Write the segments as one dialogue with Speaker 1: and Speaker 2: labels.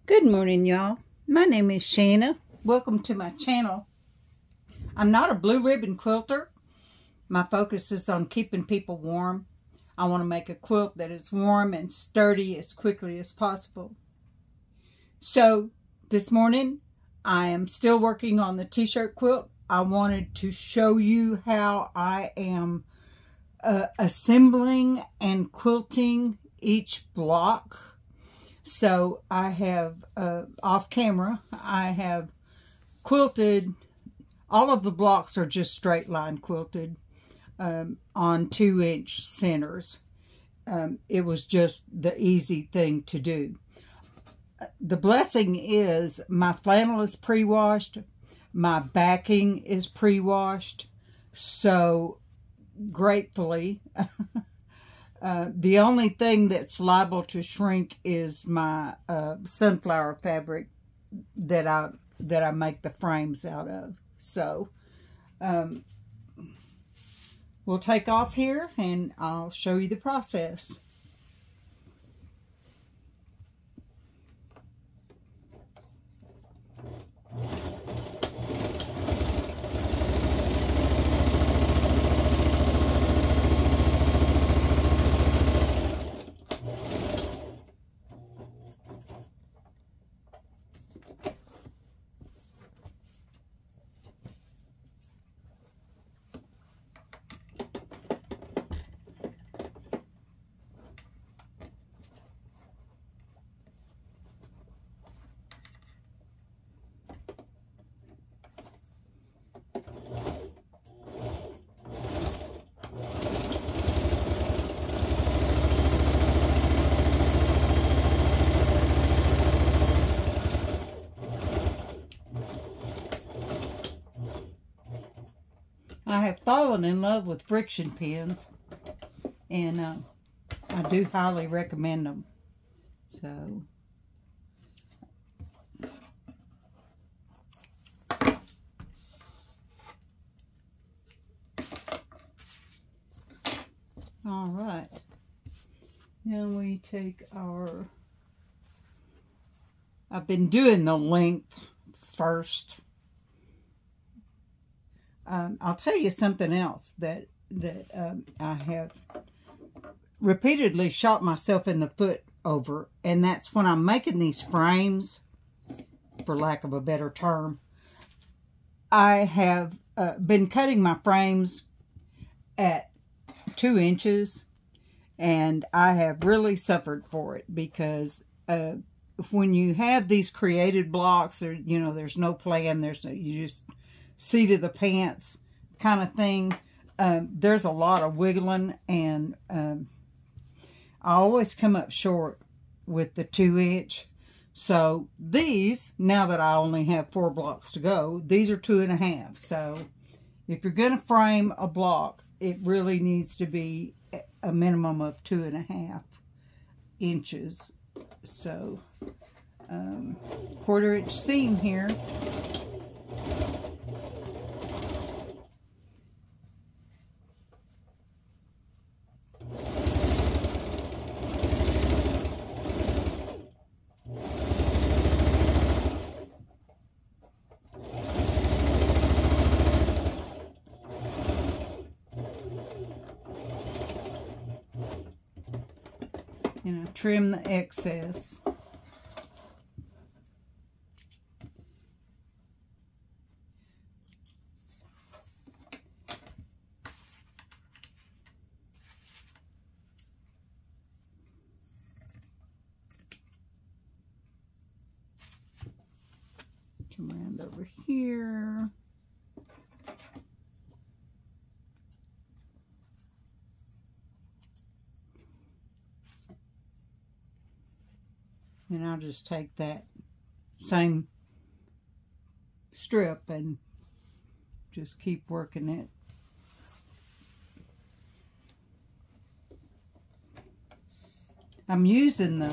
Speaker 1: Good morning, y'all. My name is Shanna. Welcome to my channel. I'm not a blue ribbon quilter. My focus is on keeping people warm. I want to make a quilt that is warm and sturdy as quickly as possible. So this morning I am still working on the t-shirt quilt. I wanted to show you how I am assembling and quilting each block. So I have, off camera, I have quilted, all of the blocks are just straight line quilted on 2-inch centers. It was just the easy thing to do. The blessing is my flannel is pre-washed, my backing is pre-washed, so gratefully, the only thing that's liable to shrink is my sunflower fabric that I make the frames out of. So we'll take off here and I'll show you the process. I have fallen in love with friction pins, and I do highly recommend them. So all right, then we take our, I've been doing the length first. I'll tell you something else that I have repeatedly shot myself in the foot over, and that's when I'm making these frames, for lack of a better term. I have been cutting my frames at 2 inches, and I have really suffered for it because when you have these created blocks, there's no plan, you just seat of the pants kind of thing. There's a lot of wiggling, and I always come up short with the 2-inch. So these, now that I only have 4 blocks to go, these are 2.5. So if you're going to frame a block, it really needs to be a minimum of 2.5 inches. So 1/4-inch seam here. Trim the excess. Come around over here. And I'll just take that same strip and just keep working it. I'm using the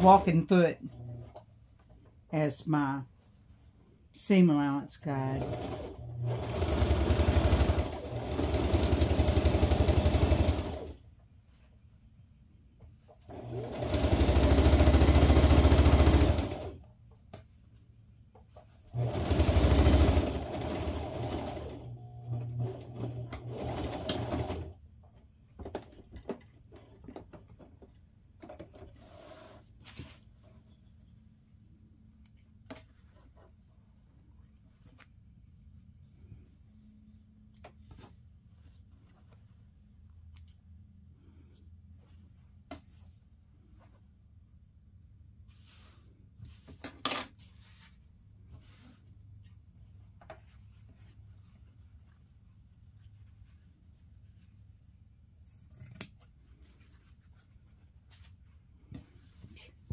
Speaker 1: walking foot as my seam allowance guide.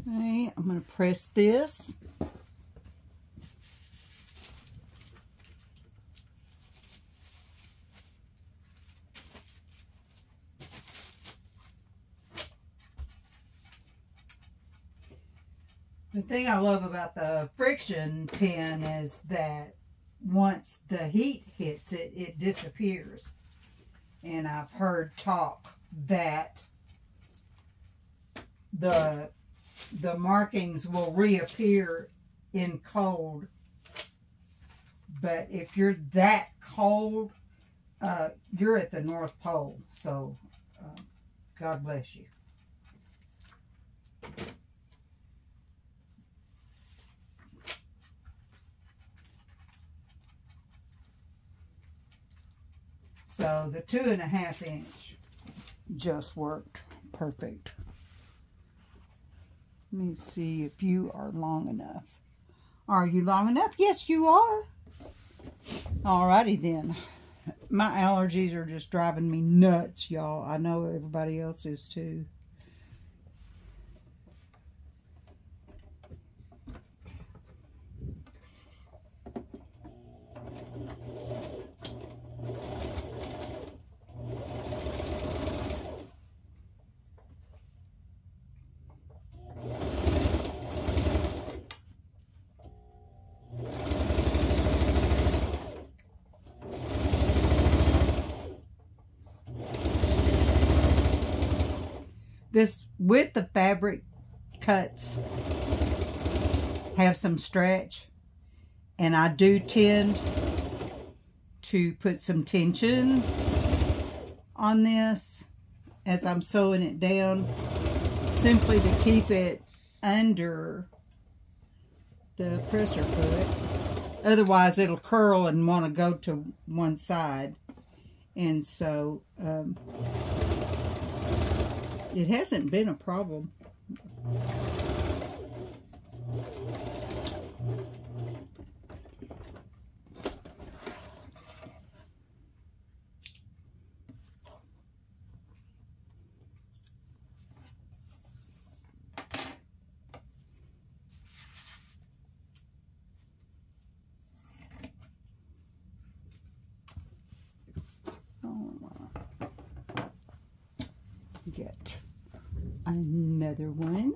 Speaker 1: Okay, I'm going to press this. The thing I love about the friction pen is that once the heat hits it, it disappears. And I've heard talk that the markings will reappear in cold. But if you're that cold, you're at the North Pole. So God bless you. So the 2.5 inch just worked perfect. Let me see if you are long enough. Are you long enough? Yes, you are. Alrighty then. My allergies are just driving me nuts, y'all. I know everybody else is too. This with the fabric cuts have some stretch, and I do tend to put some tension on this as I'm sewing it down, simply to keep it under the presser foot. Otherwise it'll curl and want to go to one side. And so it hasn't been a problem. Get another one.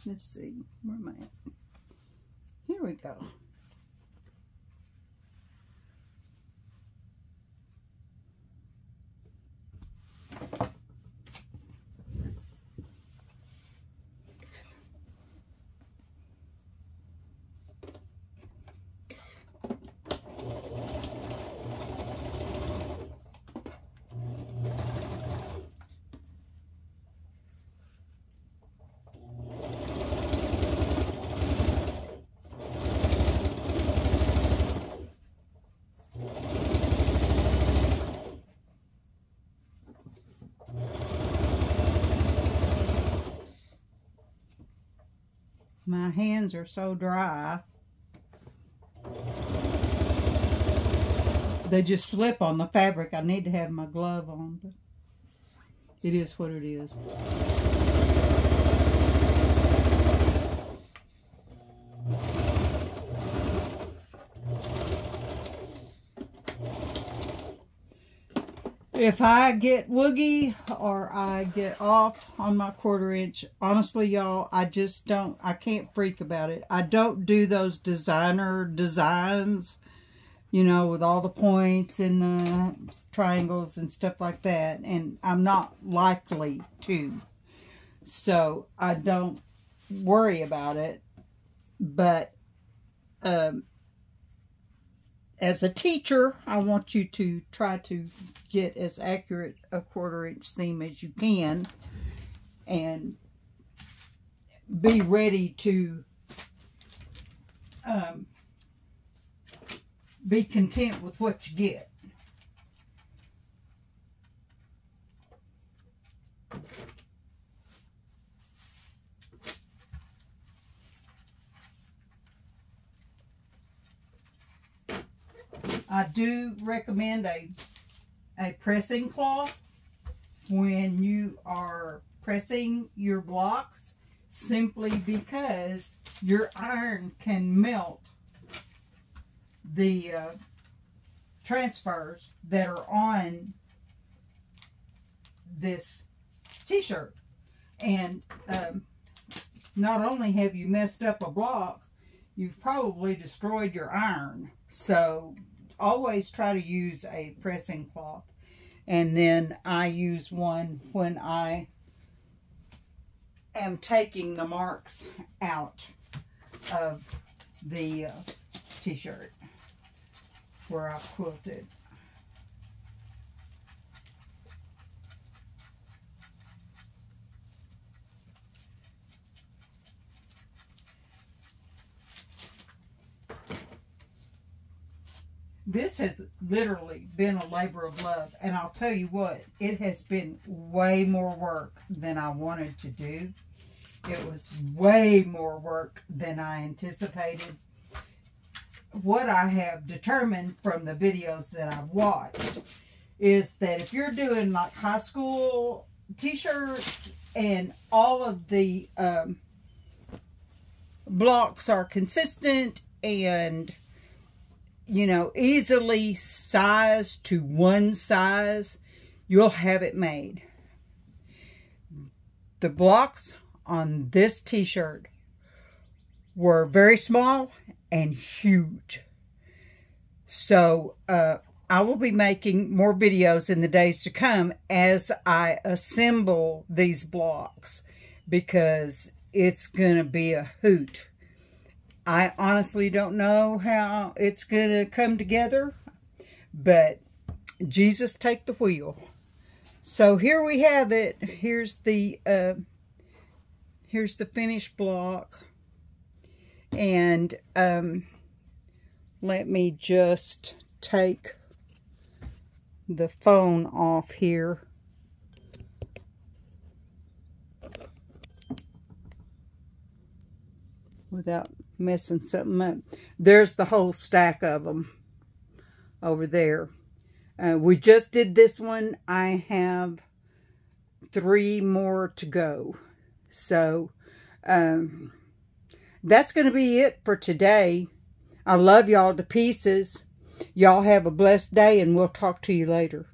Speaker 1: Let's see, where am I at? Here we go. My hands are so dry. They just slip on the fabric. I need to have my glove on, but it is what it is. If I get woogie or I get off on my 1/4 inch, honestly, y'all, I can't freak about it. I don't do those designer designs, you know, with all the points and the triangles and stuff like that. And I'm not likely to. So I don't worry about it. But as a teacher, I want you to try to get as accurate a 1/4 inch seam as you can and be ready to be content with what you get. I do recommend a pressing cloth when you are pressing your blocks, simply because your iron can melt the transfers that are on this t-shirt. And not only have you messed up a block, you've probably destroyed your iron. So always try to use a pressing cloth. And then I use one when I am taking the marks out of the t-shirt where I've quilted. This has literally been a labor of love, and I'll tell you what, it has been way more work than I wanted to do. It was way more work than I anticipated. What I have determined from the videos that I've watched is that if you're doing like high school t-shirts and all of the blocks are consistent and, you know, easily sized to one size, you'll have it made. The blocks on this t-shirt were very small and huge. So I will be making more videos in the days to come as I assemble these blocks, because it's gonna be a hoot. I honestly don't know how it's going to come together, but Jesus take the wheel. So here we have it. Here's the finished block. And let me just take the phone off here. Without messing something up. There's the whole stack of them over there. We just did this one. I have 3 more to go. So that's going to be it for today. I love y'all to pieces. Y'all have a blessed day, and we'll talk to you later.